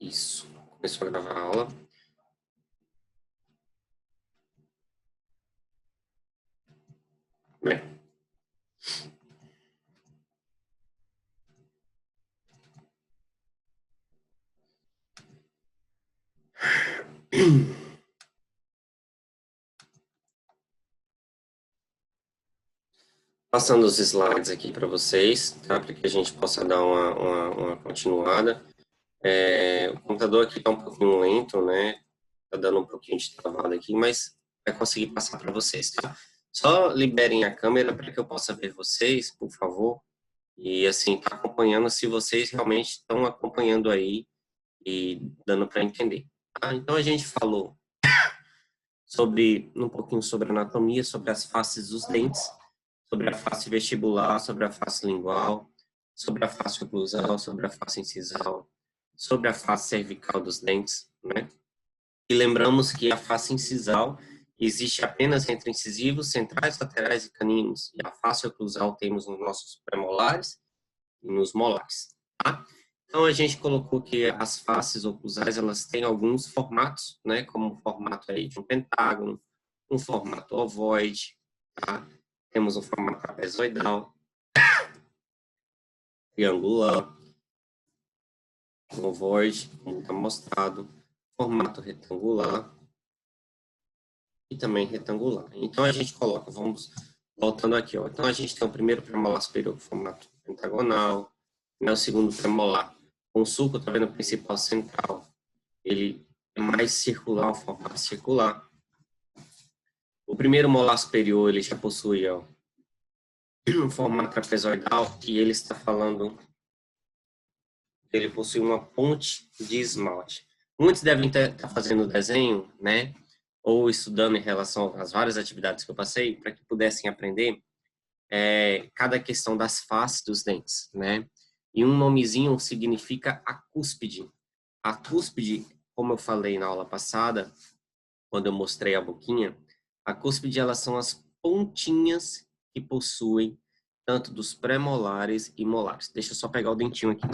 Isso. Começou a gravar a aula. Bem. Passando os slides aqui para vocês, tá? Para que a gente possa dar uma continuada. O computador aqui está um pouquinho lento, né? Tá dando um pouquinho de travada aqui, mas vai conseguir passar para vocês, tá? Só liberem a câmera para que eu possa ver vocês, por favor. E assim, tá acompanhando se vocês realmente estão acompanhando aí e dando para entender. Tá? Então a gente falou um pouquinho sobre anatomia, sobre as faces dos dentes, sobre a face vestibular, sobre a face lingual, sobre a face oclusal, sobre a face incisal, sobre a face cervical dos dentes, né? E lembramos que a face incisal existe apenas entre incisivos, centrais, laterais e caninos. E a face oclusal temos nos nossos premolares e nos molares, tá? Então, a gente colocou que as faces oclusais, elas têm alguns formatos, né? Como o formato aí de um pentágono, um formato ovoide, tá? Temos um formato trapezoidal, triangular, ovoide, como está mostrado, formato retangular e também retangular. Então, a gente coloca, vamos voltando aqui, ó. Então, a gente tem o primeiro premolar superior com formato pentagonal, né? O segundo premolar com o sulco, tá vendo, o principal central, ele é mais circular, o formato circular. O primeiro molar superior, ele já possui, ó, um formato trapezoidal, e ele está falando, ele possui uma ponte de esmalte. Muitos devem estar fazendo desenho, né, ou estudando em relação às várias atividades que eu passei, para que pudessem aprender cada questão das faces dos dentes, né? E um nomezinho significa a cúspide. A cúspide, como eu falei na aula passada, quando eu mostrei a boquinha, a cúspide, elas são as pontinhas que possuem tanto dos pré-molares e molares. Deixa eu só pegar o dentinho aqui.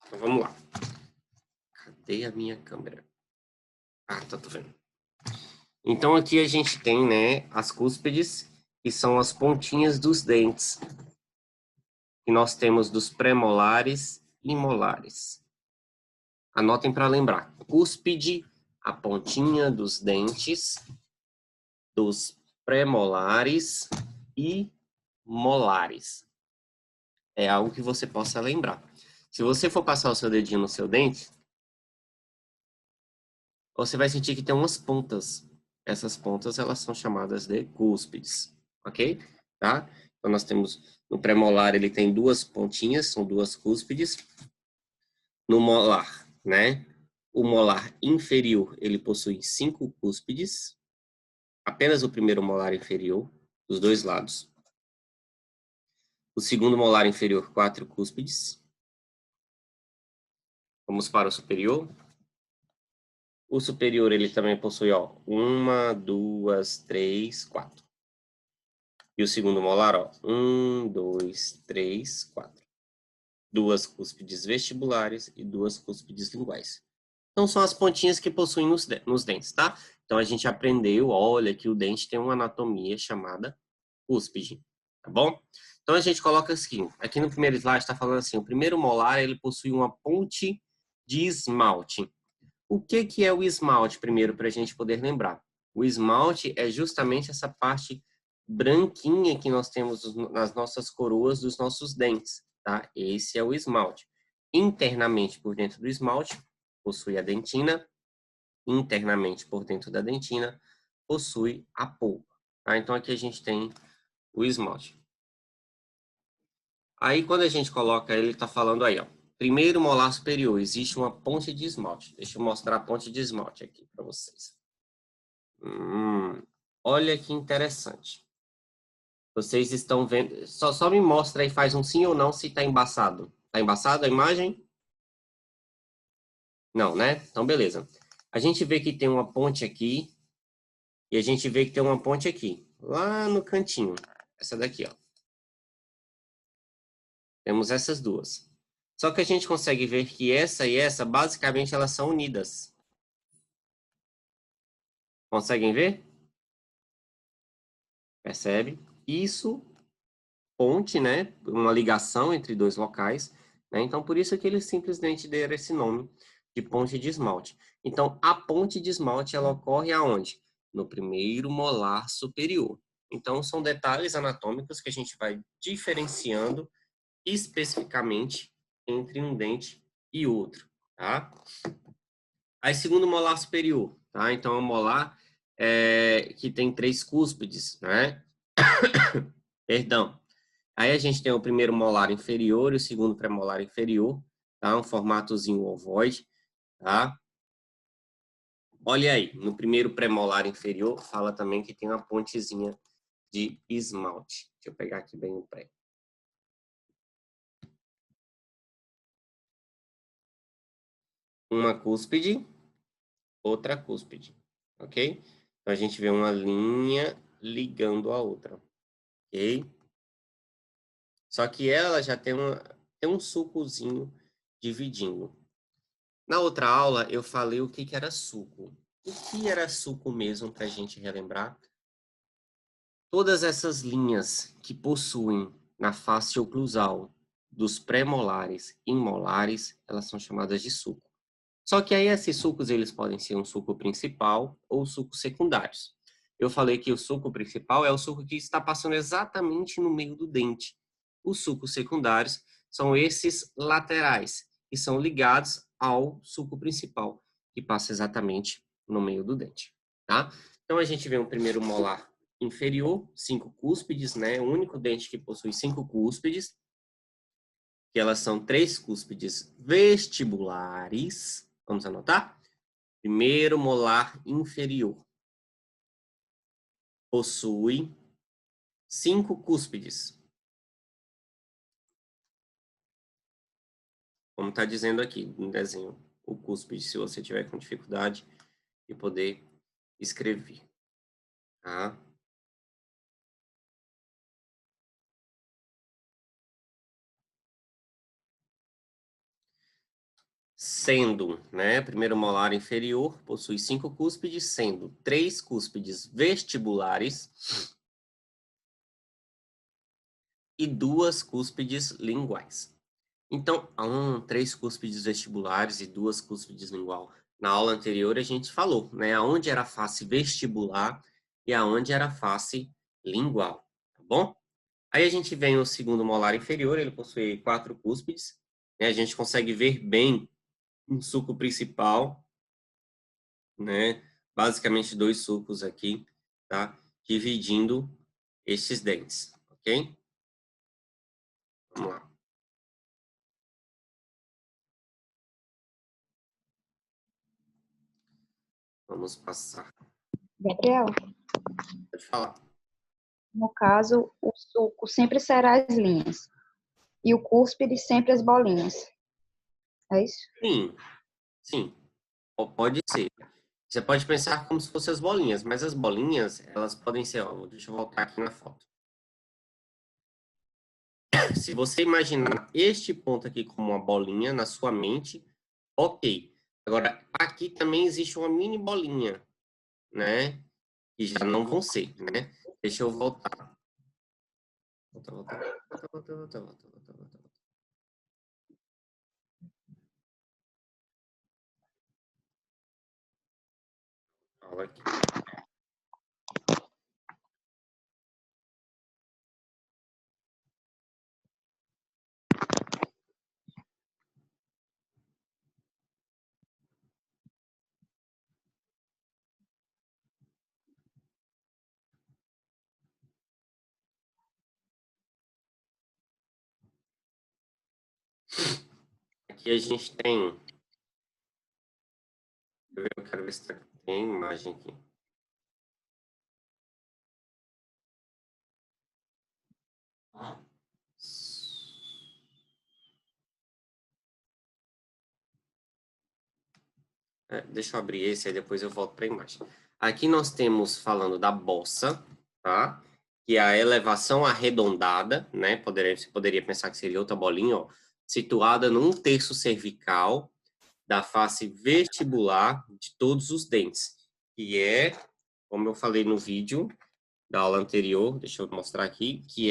Então vamos lá. Cadê a minha câmera? Ah, tá, tô vendo. Então aqui a gente tem, né, as cúspides, que são as pontinhas dos dentes, que nós temos dos pré-molares e molares. Anotem para lembrar. Cúspide, a pontinha dos dentes, dos pré-molares e molares. É algo que você possa lembrar. Se você for passar o seu dedinho no seu dente, você vai sentir que tem umas pontas. Essas pontas, elas são chamadas de cúspides, ok? Tá? Então, nós temos, no pré-molar, ele tem duas pontinhas, são duas cúspides. No molar, né? O molar inferior, ele possui 5 cúspides. Apenas o primeiro molar inferior, dos dois lados. O segundo molar inferior, 4 cúspides. Vamos para o superior. O superior, ele também possui, ó, 1, 2, 3, 4. E o segundo molar, ó, 1, 2, 3, 4. Duas cúspides vestibulares e duas cúspides linguais. Então, são as pontinhas que possuem nos dentes, tá? Então, a gente aprendeu, olha, que o dente tem uma anatomia chamada cúspide, tá bom? Então, a gente coloca assim, aqui no primeiro slide está falando assim, o primeiro molar, ele possui uma ponte de esmalte. O que é o esmalte, primeiro, para a gente poder lembrar? O esmalte é justamente essa parte branquinha que nós temos nas nossas coroas dos nossos dentes, tá? Esse é o esmalte. Internamente, por dentro do esmalte, possui a dentina. Internamente, por dentro da dentina, possui a polpa. Tá? Então, aqui a gente tem o esmalte. Aí, quando a gente coloca, ele está falando aí, ó. Primeiro molar superior, existe uma ponte de esmalte. Deixa eu mostrar a ponte de esmalte aqui para vocês. Olha que interessante. Vocês estão vendo... Só me mostra aí, faz um sim ou não se está embaçado. Tá embaçada a imagem? Não, né? Então, beleza. A gente vê que tem uma ponte aqui e a gente vê que tem uma ponte aqui, lá no cantinho. Essa daqui, ó. Temos essas duas. Só que a gente consegue ver que essa e essa, basicamente, elas são unidas. Conseguem ver? Percebe? Isso, ponte, né? Uma ligação entre dois locais, né? Então, por isso que eles simplesmente deram esse nome de ponte de esmalte. Então, a ponte de esmalte, ela ocorre aonde? No primeiro molar superior. Então, são detalhes anatômicos que a gente vai diferenciando especificamente entre um dente e outro, tá? Aí, segundo molar superior, tá? Então, é um molar que tem 3 cúspides, né? Perdão. Aí a gente tem o primeiro molar inferior e o segundo premolar inferior, tá? Um formatozinho ovoide, tá? Olha aí, no primeiro premolar inferior, fala também que tem uma pontezinha de esmalte. Deixa eu pegar aqui bem o pré. Uma cúspide, outra cúspide, ok? Então a gente vê uma linha ligando a outra, ok? Só que ela já tem um sulcozinho dividindo. Na outra aula, eu falei o que era sulco. O que era sulco mesmo, para a gente relembrar? Todas essas linhas que possuem na face oclusal dos pré-molares e molares, elas são chamadas de sulco. Só que aí esses sulcos, eles podem ser um sulco principal ou sulcos secundários. Eu falei que o sulco principal é o sulco que está passando exatamente no meio do dente. Os sulcos secundários são esses laterais, que são ligados ao sulco principal, que passa exatamente no meio do dente, tá? Então a gente vê um primeiro molar inferior, 5 cúspides, né? O único dente que possui 5 cúspides, que elas são 3 cúspides vestibulares. Vamos anotar? Primeiro molar inferior possui 5 cúspides. Como está dizendo aqui no desenho, o cúspide, se você tiver com dificuldade de poder escrever, tá? Sendo, né, primeiro molar inferior possui 5 cúspides, sendo 3 cúspides vestibulares e 2 cúspides linguais. Então, 3 cúspides vestibulares e 2 cúspides lingual. Na aula anterior a gente falou, né, aonde era a face vestibular e aonde era a face lingual, tá bom? Aí a gente vem o segundo molar inferior, ele possui 4 cúspides, né, a gente consegue ver bem um sulco principal, né, basicamente 2 sulcos aqui, tá, dividindo esses dentes, ok? Vamos lá. Vamos passar. Gabriel, Pode falar. no caso, o sulco sempre será as linhas e o cúspide sempre as bolinhas. É isso? Sim, sim, pode ser. Você pode pensar como se fossem as bolinhas, mas as bolinhas, elas podem ser, ó, deixa eu voltar aqui na foto. Se você imaginar este ponto aqui como uma bolinha na sua mente, ok. Agora, aqui também existe uma mini bolinha, né? Que já não vão ser, né? Deixa eu voltar. Volta, volta, volta, volta, volta, volta, volta, volta. Fala aqui. Aqui a gente tem. Eu quero ver se tem imagem aqui. Deixa eu abrir esse, aí depois eu volto para a imagem. Aqui nós temos falando da bossa, tá? Que é a elevação arredondada, né? Você poderia pensar que seria outra bolinha, ó, situada num terço cervical da face vestibular de todos os dentes, que é, como eu falei no vídeo da aula anterior, deixa eu mostrar aqui, que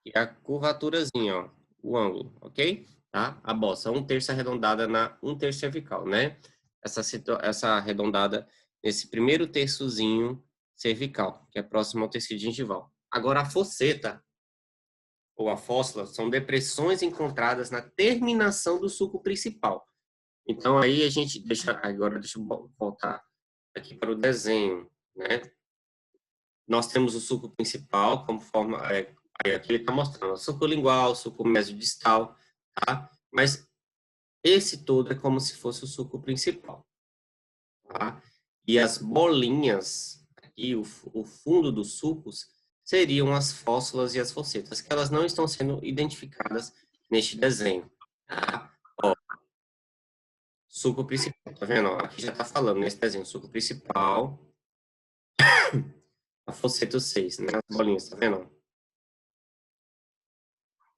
que é a curvaturazinha, ó, o ângulo, ok? Tá? A bossa, um terço arredondada na um terço cervical, né? Essa arredondada nesse primeiro terçozinho cervical, que é próximo ao tecido gengival. Agora, a fosseta, ou a fóssula, são depressões encontradas na terminação do sulco principal. Então, aí a gente agora deixa eu voltar aqui para o desenho, né? Nós temos o sulco principal, como forma, aqui ele está mostrando, o sulco lingual, o sulco mesodistal, tá? Mas esse todo é como se fosse o sulco principal, tá? E as bolinhas, aqui, o fundo dos sulcos, seriam as fóssulas e as fossetas, que elas não estão sendo identificadas neste desenho, tá? Ó, sulco principal, tá vendo? Ó, aqui já está falando nesse desenho, sulco principal, a fosseta 6, né? As bolinhas, tá vendo?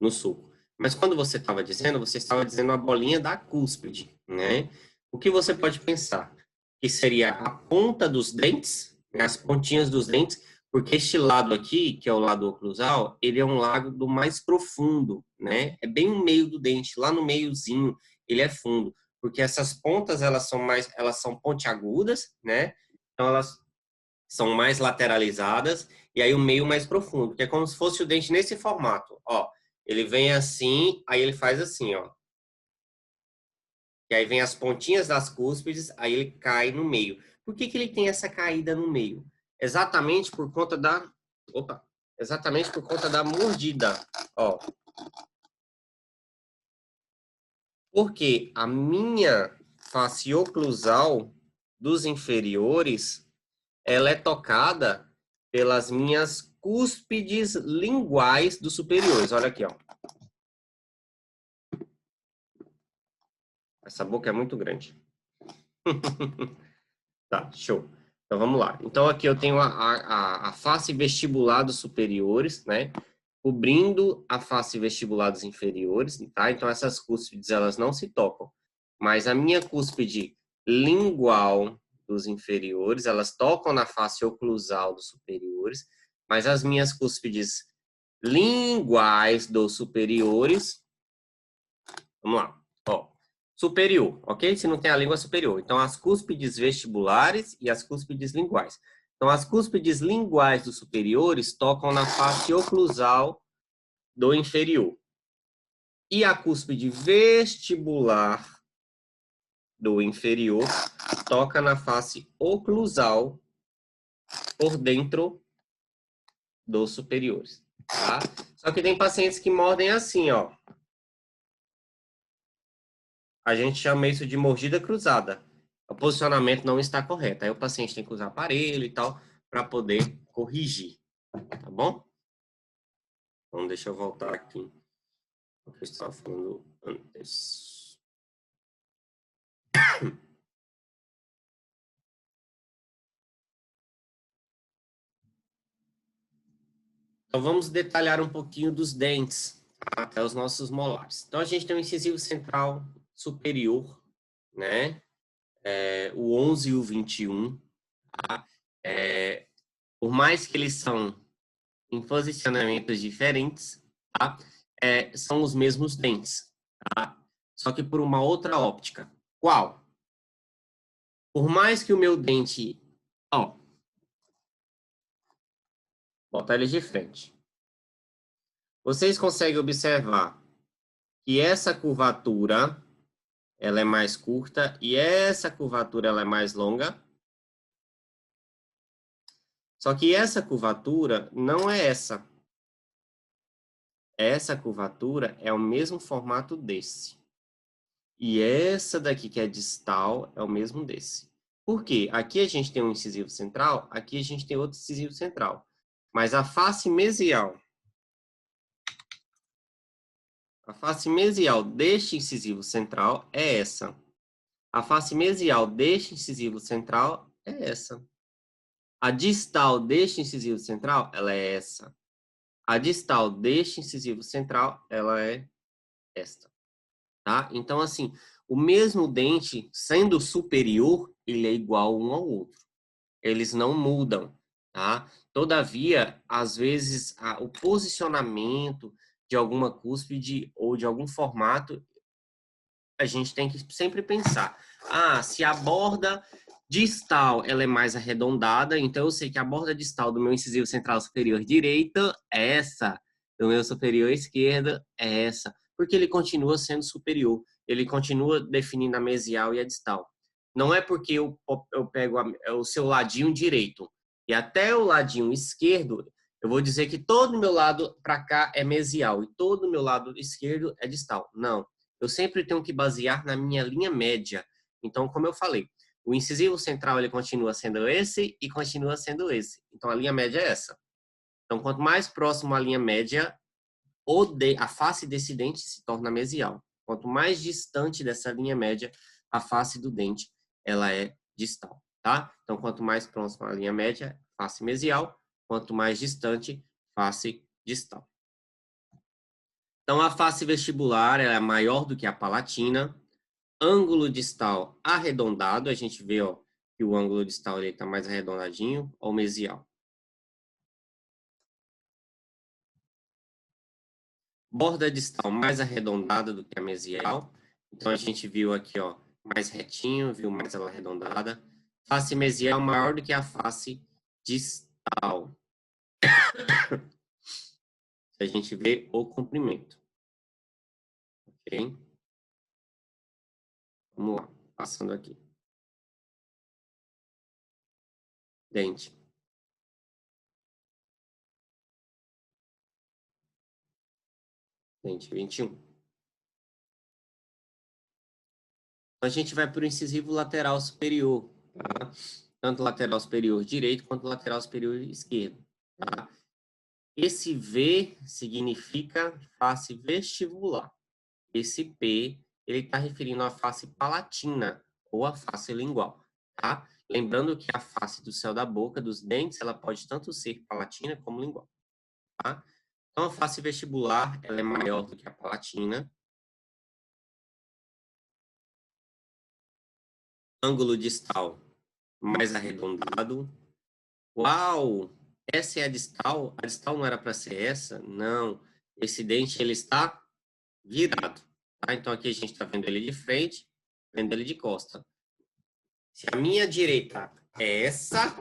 No sulco. Mas quando você estava dizendo a bolinha da cúspide, né? O que você pode pensar? Que seria a ponta dos dentes, né? As pontinhas dos dentes, porque este lado aqui, que é o lado oclusal, ele é um lado mais profundo, né? É bem no meio do dente, lá no meiozinho, ele é fundo, porque essas pontas elas são pontiagudas, né? Então elas são mais lateralizadas, e aí o meio mais profundo, que é como se fosse o dente nesse formato, ó. Ele vem assim, aí ele faz assim, ó. E aí vem as pontinhas das cúspides, aí ele cai no meio. Por que que ele tem essa caída no meio? Exatamente por conta da... Opa! Exatamente por conta da mordida, ó. Porque a minha face oclusal dos inferiores, ela é tocada pelas minhas cúspides linguais dos superiores. Olha aqui, ó. Essa boca é muito grande. Tá, show. Então vamos lá. Então aqui eu tenho a face vestibular dos superiores, né? Cobrindo a face vestibular dos inferiores, tá? Então essas cúspides elas não se tocam. Mas a minha cúspide lingual dos inferiores, elas tocam na face oclusal dos superiores, mas as minhas cúspides linguais dos superiores, vamos lá, ó, superior, ok? Se não tem a língua superior. Então, as cúspides vestibulares e as cúspides linguais. Então, as cúspides linguais dos superiores tocam na face oclusal do inferior. E a cúspide vestibular do inferior toca na face oclusal por dentro dos superiores, tá? Só que tem pacientes que mordem assim, ó. A gente chama isso de mordida cruzada. O posicionamento não está correto. Aí o paciente tem que usar aparelho e tal para poder corrigir, tá bom? Então, deixa eu voltar aqui o que eu estava falando antes. Então, vamos detalhar um pouquinho dos dentes, tá? Até os nossos molares. Então, a gente tem o incisivo central superior, né? O 11 e o 21, tá? Por mais que eles são em posicionamentos diferentes, tá? São os mesmos dentes, tá? Só que por uma outra óptica. Qual? Por mais que o meu dente... Ó, botar ele de frente. Vocês conseguem observar que essa curvatura ela é mais curta e essa curvatura ela é mais longa? Só que essa curvatura não é essa. Essa curvatura é o mesmo formato desse. E essa daqui, que é distal, é o mesmo desse. Por quê? Aqui a gente tem um incisivo central, aqui a gente tem outro incisivo central. Mas a face mesial A face mesial deste incisivo central é essa. A face mesial deste incisivo central é essa. A distal deste incisivo central, ela é essa. A distal deste incisivo central, ela é esta. Tá? Então, assim, o mesmo dente, sendo superior, ele é igual um ao outro. Eles não mudam, tá? Todavia, às vezes, o posicionamento de alguma cúspide ou de algum formato, a gente tem que sempre pensar. Se a borda distal ela é mais arredondada, então eu sei que a borda distal do meu incisivo central superior direita é essa, do meu superior esquerda é essa, porque ele continua sendo superior, ele continua definindo a mesial e a distal. Não é porque eu pego o seu ladinho direito e até o ladinho esquerdo, eu vou dizer que todo o meu lado para cá é mesial e todo o meu lado esquerdo é distal. Não. Eu sempre tenho que basear na minha linha média. Então, como eu falei, o incisivo central ele continua sendo esse e continua sendo esse. Então, a linha média é essa. Então, quanto mais próximo à linha média, a face desse dente se torna mesial. Quanto mais distante dessa linha média, a face do dente ela é distal, tá? Então, quanto mais próximo à linha média, face mesial. Quanto mais distante, face distal. Então, a face vestibular ela é maior do que a palatina. Ângulo distal arredondado, a gente vê ó, que o ângulo distal está mais arredondadinho, ou mesial. Borda distal mais arredondada do que a mesial. Então, a gente viu aqui, ó, mais retinho, viu mais ela arredondada. Face mesial maior do que a face distal. A gente vê o comprimento. Ok? Vamos lá, passando aqui. Dente. Dente 21. A gente vai para o incisivo lateral superior, tá? Tanto lateral superior direito quanto lateral superior esquerdo, tá? Esse V significa face vestibular. Esse P, ele está referindo à face palatina ou à face lingual, tá? Lembrando que a face do céu da boca, dos dentes, ela pode tanto ser palatina como lingual, tá? Então, a face vestibular, ela é maior do que a palatina. Ângulo distal mais arredondado. Uau! Essa é a distal? A distal não era para ser essa? Não. Esse dente, ele está virado. Tá? Então, aqui a gente está vendo ele de frente, vendo ele de costa. Se a minha direita é essa,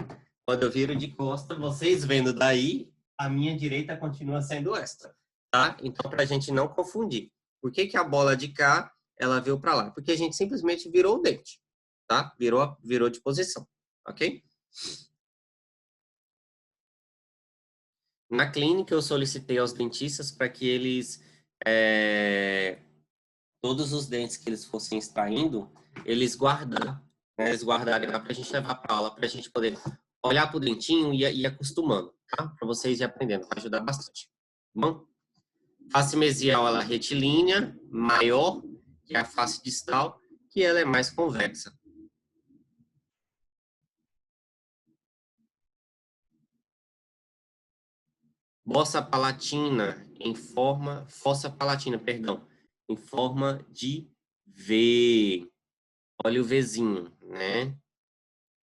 quando eu viro de costa, vocês vendo daí, a minha direita continua sendo esta. Tá? Então, para a gente não confundir. Por que a bola de cá, ela veio para lá? Porque a gente simplesmente virou o dente. Tá? Virou de posição. Ok? Na clínica, eu solicitei aos dentistas para que eles, todos os dentes que eles fossem extraindo, eles guardar, né? Eles guardarem lá para a gente levar para aula, para a gente poder olhar para o dentinho e ir acostumando, tá? Para vocês ir aprendendo, vai ajudar bastante. Tá bom? Face mesial, ela é retilínea, maior que a face distal, que ela é mais convexa. Fossa palatina, perdão, em forma de V. Olha o Vzinho, né?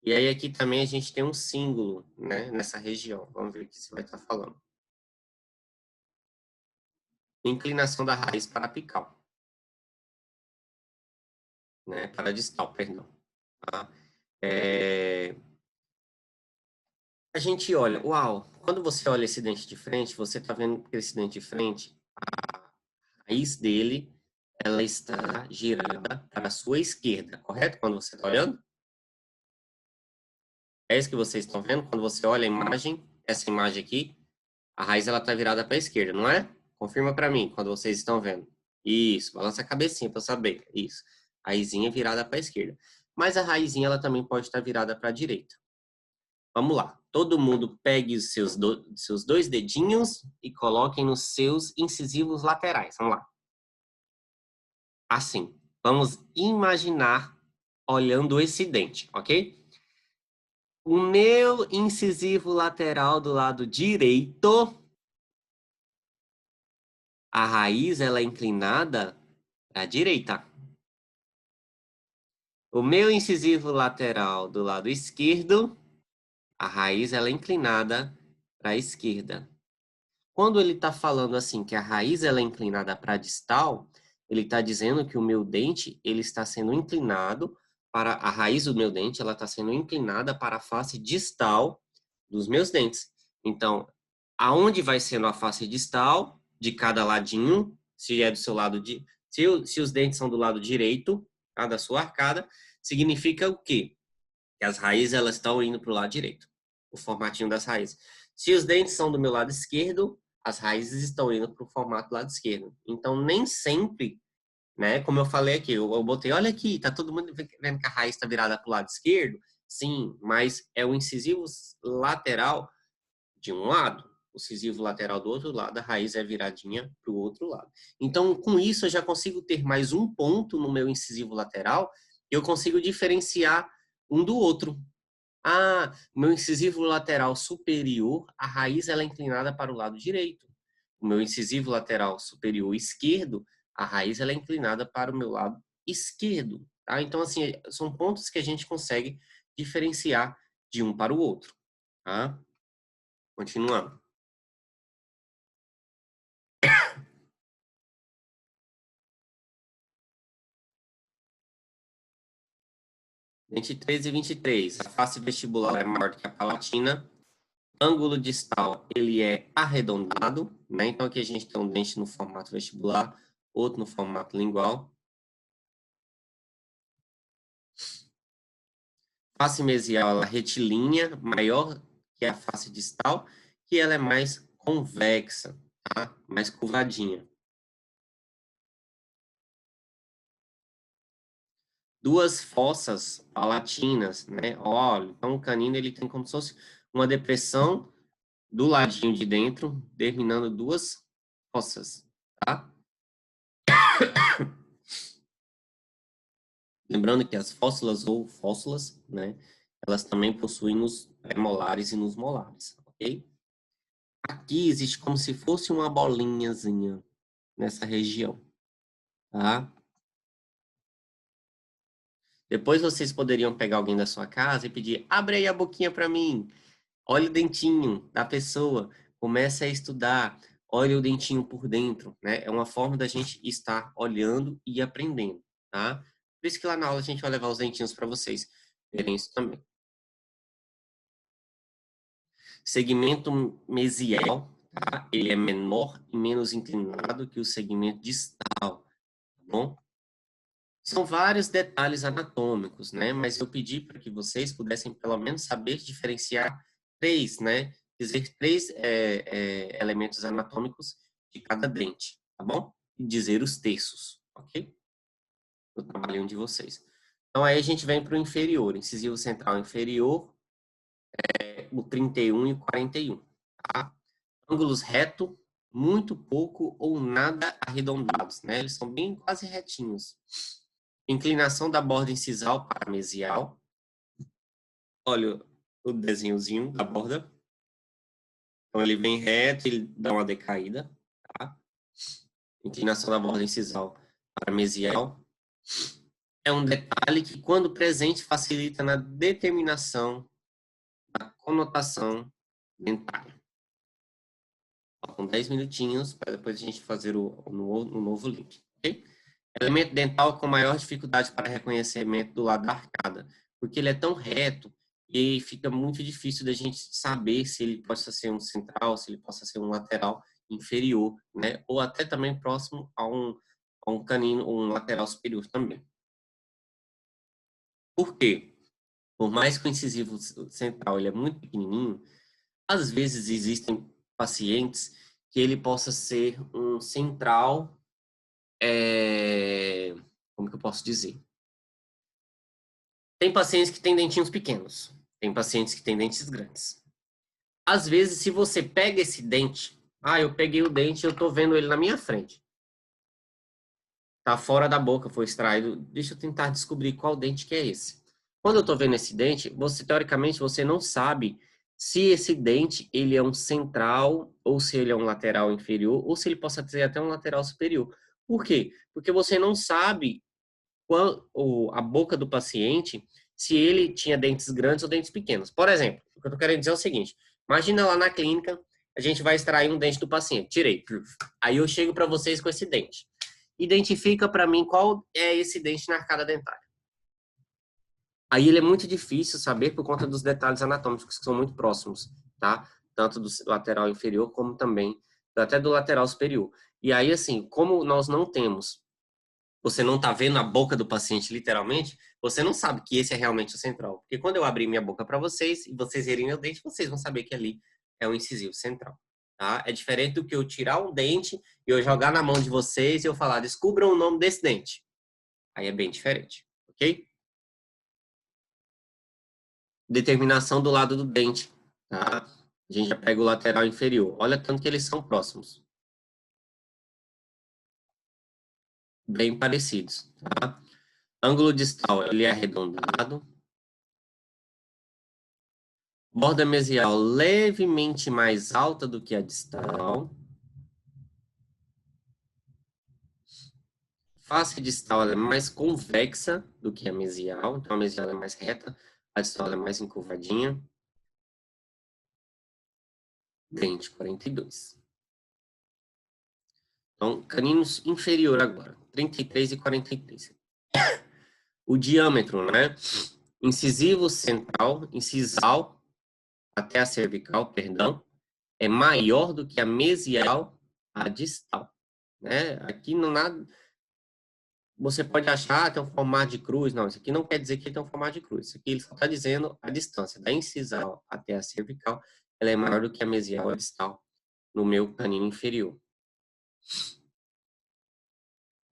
E aí aqui também a gente tem um símbolo, né, nessa região. Vamos ver o que você vai estar falando. Inclinação da raiz para apical. Né, para distal, perdão. Tá? A gente olha, uau, quando você olha esse dente de frente, você está vendo que esse dente de frente, a raiz dele, ela está girada para a sua esquerda, correto? Quando você está olhando? É isso que vocês estão vendo? Quando você olha a imagem, essa imagem aqui, a raiz ela está virada para a esquerda, não é? Confirma para mim, quando vocês estão vendo. Isso, balança a cabecinha para saber. Isso. A raizinha virada para a esquerda. Mas a raizinha ela também pode estar virada para a direita. Vamos lá. Todo mundo pegue os seus dois dedinhos e coloquem nos seus incisivos laterais. Vamos lá. assim. Vamos imaginar olhando esse dente, ok? O meu incisivo lateral do lado direito, a raiz ela é inclinada para a direita. O meu incisivo lateral do lado esquerdo, a raiz ela é inclinada para a esquerda. Quando ele está falando assim que a raiz ela é inclinada para a distal, ele está dizendo que o meu dente ele está sendo inclinado para a raiz do meu dente, ela está sendo inclinada para a face distal dos meus dentes. Então, aonde vai sendo a face distal de cada ladinho, se é do seu lado de, se os dentes são do lado direito, tá, da sua arcada, significa o quê? Que as raízes elas estão indo para o lado direito, o formatinho das raízes. Se os dentes são do meu lado esquerdo, as raízes estão indo para o formato do lado esquerdo. Então, nem sempre, né? Como eu falei aqui, eu botei, olha aqui, tá todo mundo vendo que a raiz está virada para o lado esquerdo? Sim, mas é o incisivo lateral de um lado, o incisivo lateral do outro lado, a raiz é viradinha para o outro lado. Então, com isso, eu já consigo ter mais um ponto no meu incisivo lateral e eu consigo diferenciar um do outro. Ah, o meu incisivo lateral superior, a raiz ela é inclinada para o lado direito. O meu incisivo lateral superior esquerdo, a raiz ela é inclinada para o meu lado esquerdo. Tá? Então, assim, são pontos que a gente consegue diferenciar de um para o outro. Tá? Continuando. Entre 3 e 23, a face vestibular é maior do que a palatina. Ângulo distal, ele é arredondado, né? Então, aqui a gente tem um dente no formato vestibular, outro no formato lingual. Face mesial, ela é retilínea, maior que a face distal, que ela é mais convexa, tá? Mais curvadinha. Duas fossas palatinas, né? Olha, então o canino ele tem como se fosse uma depressão do ladinho de dentro, terminando duas fossas, tá? Lembrando que as fóssulas ou fóssulas, né? Elas também possuem nos pré-molares e nos molares, ok? Aqui existe como se fosse uma bolinhazinha nessa região, tá? Depois vocês poderiam pegar alguém da sua casa e pedir, abre aí a boquinha para mim, olha o dentinho da pessoa, comece a estudar, olha o dentinho por dentro, né? É uma forma da gente estar olhando e aprendendo, tá? Por isso que lá na aula a gente vai levar os dentinhos para vocês verem isso também. Segmento mesial, tá? Ele é menor e menos inclinado que o segmento distal, tá bom? São vários detalhes anatômicos, né? Mas eu pedi para que vocês pudessem pelo menos saber diferenciar três, né? Dizer três elementos anatômicos de cada dente, tá bom? E dizer os terços, ok? No trabalhinho de vocês. Então aí a gente vem para o inferior, incisivo central inferior, o 31 e o 41, tá? Ângulos reto, muito pouco ou nada arredondados, né? Eles são bem quase retinhos. Inclinação da borda incisal para mesial. Olha o desenhozinho da borda. Então, ele vem reto, ele dá uma decaída. Tá? Inclinação da borda incisal para mesial. É um detalhe que, quando presente, facilita na determinação da conotação dentária. Faltam 10 minutinhos para depois a gente fazer o novo link. Okay? Elemento dental com maior dificuldade para reconhecimento do lado da arcada, porque ele é tão reto e fica muito difícil da gente saber se ele possa ser um central, se ele possa ser um lateral inferior, né? Ou até também próximo a um canino ou um lateral superior também. Por quê? Por mais que o incisivo central ele é muito pequenininho, às vezes existem pacientes que ele possa ser um central, como que eu posso dizer? Tem pacientes que têm dentinhos pequenos, tem pacientes que têm dentes grandes. Às vezes, se você pega esse dente, eu peguei o dente e eu tô vendo ele na minha frente. tá fora da boca, foi extraído. Deixa eu tentar descobrir qual dente que é esse. Quando eu tô vendo esse dente, você, teoricamente, você não sabe se esse dente, ele é um central, ou se ele é um lateral inferior, ou se ele possa ter até um lateral superior. Por quê? Porque você não sabe a boca do paciente, se ele tinha dentes grandes ou dentes pequenos. Por exemplo, o que eu tô querendo dizer é o seguinte, imagina lá na clínica, a gente vai extrair um dente do paciente, tirei. Aí eu chego para vocês com esse dente. Identifica para mim qual é esse dente na arcada dentária. Aí ele é muito difícil saber por conta dos detalhes anatômicos que são muito próximos, tá? Tanto do lateral inferior como também até do lateral superior. E aí, assim, como nós não temos, você não tá vendo a boca do paciente literalmente, você não sabe que esse é realmente o central. Porque quando eu abrir minha boca para vocês e vocês verem meu dente, vocês vão saber que ali é o incisivo central, tá? É diferente do que eu tirar um dente e eu jogar na mão de vocês e eu falar, descubram o nome desse dente. Aí é bem diferente, ok? Determinação do lado do dente, tá? A gente já pega o lateral inferior. Olha tanto que eles são próximos. Bem parecidos, tá? Ângulo distal, ele é arredondado. Borda mesial levemente mais alta do que a distal. Face distal ela é mais convexa do que a mesial. Então, a mesial é mais reta, a distal é mais encurvadinha. Dente 42. Então, caninos inferior agora, 33 e 43. O diâmetro, né? Incisivo central, incisal até a cervical, perdão, é maior do que a mesial, a distal, né? Aqui não nada, você pode achar que tem um formato de cruz, não, isso aqui não quer dizer que tem um formato de cruz. Isso aqui ele só está dizendo a distância da incisal até a cervical, ela é maior do que a mesial, a distal, no meu canino inferior.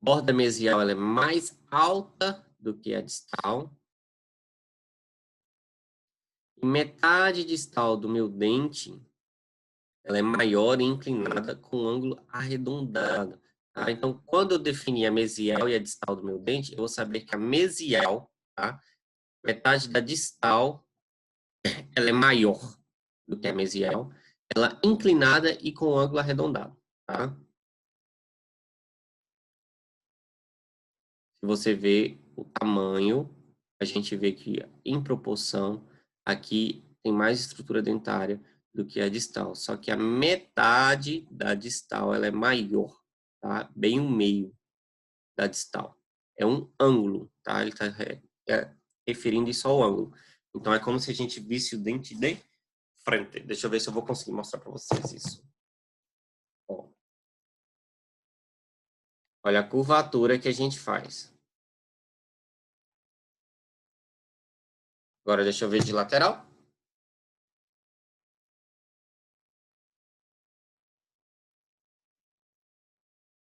Borda mesial ela é mais alta do que a distal. E metade distal do meu dente, ela é maior e inclinada com ângulo arredondado. Tá? Então, quando eu definir a mesial e a distal do meu dente, eu vou saber que a mesial, tá? Metade da distal, ela é maior do que a mesial, ela é inclinada e com ângulo arredondado. Tá? Se você vê o tamanho, a gente vê que em proporção, aqui tem mais estrutura dentária do que a distal. Só que a metade da distal ela é maior, tá? Bem o meio da distal. É um ângulo, tá? Ele está referindo isso ao ângulo. Então é como se a gente visse o dente de frente. Deixa eu ver se eu vou conseguir mostrar para vocês isso. Ó. Olha a curvatura que a gente faz. Agora deixa eu ver de lateral.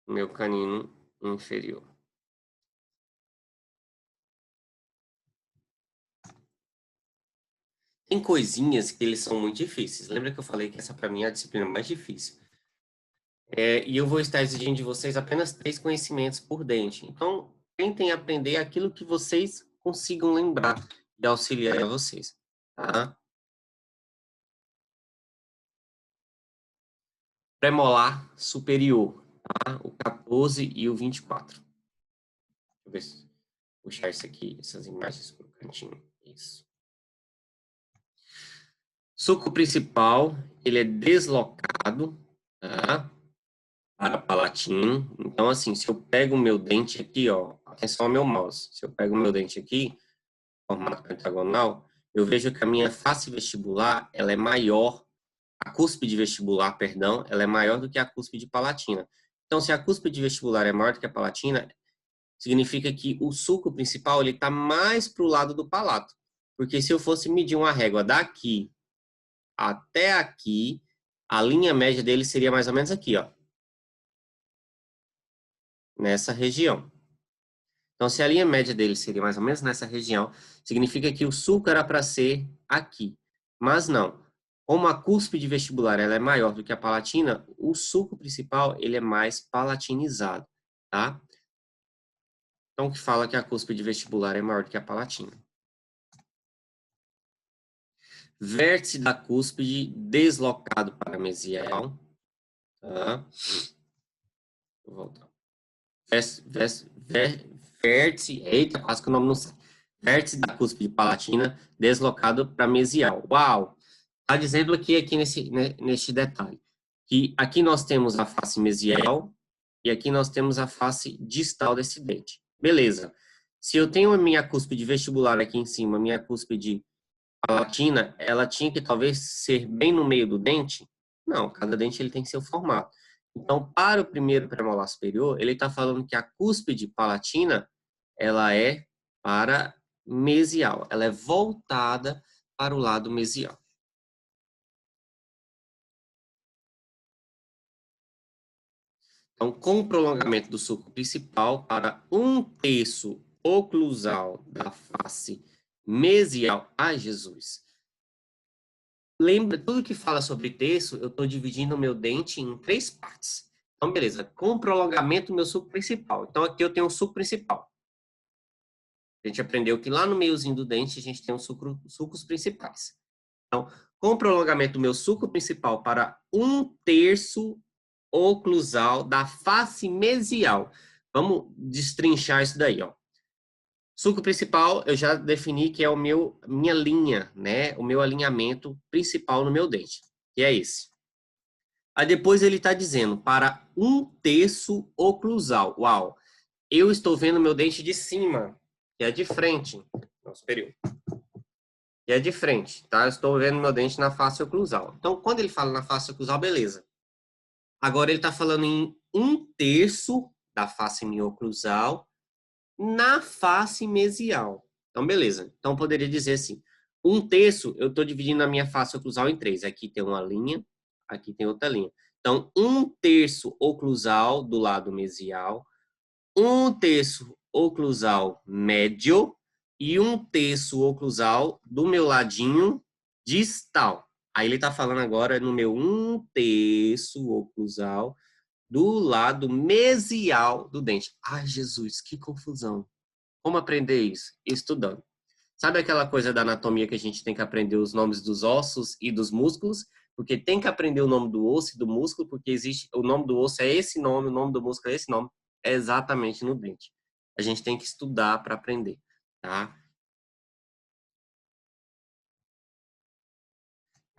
Meu canino inferior. Tem coisinhas que eles são muito difíceis. Lembra que eu falei que essa para mim é a disciplina mais difícil? E eu vou estar exigindo de vocês apenas 3 conhecimentos por dente. Então, tentem aprender aquilo que vocês consigam lembrar e auxiliar a vocês. Tá? Premolar superior. Tá? O 14 e o 24. Deixa eu ver se puxar isso aqui, essas imagens para o cantinho. Isso. Sulco principal, ele é deslocado, tá? Para palatina. Então, assim, se eu pego o meu dente aqui, ó, atenção ao meu mouse. Se eu pego o meu dente aqui, formato pentagonal, eu vejo que a minha face vestibular, ela é maior, a cúspide vestibular, perdão, ela é maior do que a cúspide palatina. Então, se a cúspide vestibular é maior do que a palatina, significa que o sulco principal, ele está mais para o lado do palato. Porque se eu fosse medir uma régua daqui até aqui, a linha média dele seria mais ou menos aqui, ó. Nessa região. Então, se a linha média dele seria mais ou menos nessa região, significa que o sulco era para ser aqui. Mas não. Como a cúspide vestibular ela é maior do que a palatina, o sulco principal ele é mais palatinizado, tá? Então, que fala que a cúspide vestibular é maior do que a palatina. Vértice da cúspide deslocado para mesial. Tá? Vou voltar. Vértice, eita, quase que o nome não sai. Vértice da cúspide palatina deslocado para mesial. Uau! Está dizendo aqui neste detalhe, que aqui nós temos a face mesial e aqui nós temos a face distal desse dente. Beleza. Se eu tenho a minha cúspide vestibular aqui em cima, a minha cúspide palatina, ela tinha que talvez ser bem no meio do dente? Não, cada dente ele tem seu formato. Então, para o primeiro premolar superior, ele está falando que a cúspide palatina, ela é para mesial, ela é voltada para o lado mesial. Então, com o prolongamento do sulco principal para 1/3 oclusal da face mesial. Ai, Jesus! Lembra, tudo que fala sobre terço, eu estou dividindo o meu dente em 3 partes. Então, beleza. Com o prolongamento do meu sulco principal. Então, aqui eu tenho o sulco principal. A gente aprendeu que lá no meiozinho do dente, a gente tem os sulcos principais. Então, com o prolongamento do meu sulco principal para 1/3 oclusal da face mesial. Vamos destrinchar isso daí, ó. Sulco principal, eu já defini que é minha linha, né? O meu alinhamento principal no meu dente, que é esse. Aí depois ele está dizendo para 1/3 oclusal. Uau! Eu estou vendo meu dente de cima, que é de frente. Não, superior. Que é de frente, tá? Eu estou vendo meu dente na face oclusal. Então, quando ele fala na face oclusal, beleza. Agora ele está falando em 1/3 da face mioclusal na face mesial. Então, beleza. Então, eu poderia dizer assim, 1/3 eu estou dividindo a minha face oclusal em 3. Aqui tem uma linha, aqui tem outra linha. Então, 1/3 oclusal do lado mesial, 1/3 oclusal médio e 1/3 oclusal do meu ladinho distal. Aí ele está falando agora no meu 1/3 oclusal do lado mesial do dente. Ai, Jesus, que confusão. Como aprender isso? Estudando. Sabe aquela coisa da anatomia que a gente tem que aprender os nomes dos ossos e dos músculos? Porque tem que aprender o nome do osso e do músculo, porque existe o nome do osso é esse nome, o nome do músculo é esse nome. É exatamente no dente. A gente tem que estudar para aprender, tá?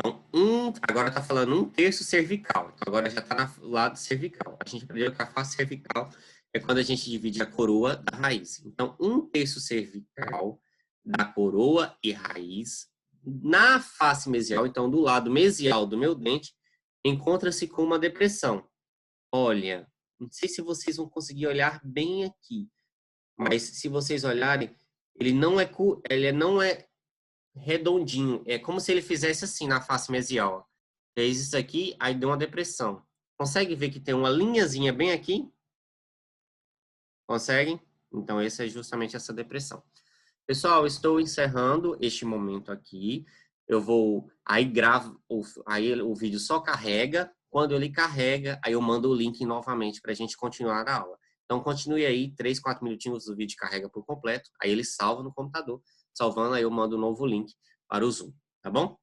Então, agora está falando 1/3 cervical. Então, agora já está no lado cervical. A gente aprendeu que a face cervical é quando a gente divide a coroa da raiz. Então, 1/3 cervical da coroa e raiz na face mesial, então do lado mesial do meu dente, encontra-se com uma depressão. Olha, não sei se vocês vão conseguir olhar bem aqui, mas se vocês olharem, ele não é redondinho. É como se ele fizesse assim na face mesial. Fez isso aqui, aí deu uma depressão. Consegue ver que tem uma linhazinha bem aqui? Conseguem? Então, essa é justamente essa depressão. Pessoal, estou encerrando este momento aqui. Eu vou... Aí gravo... Aí o vídeo só carrega. Quando ele carrega, aí eu mando o link novamente para a gente continuar a aula. Então, continue aí. 3, 4 minutinhos do vídeo carrega por completo. Aí ele salva no computador. Salvando, aí eu mando um novo link para o Zoom. Tá bom?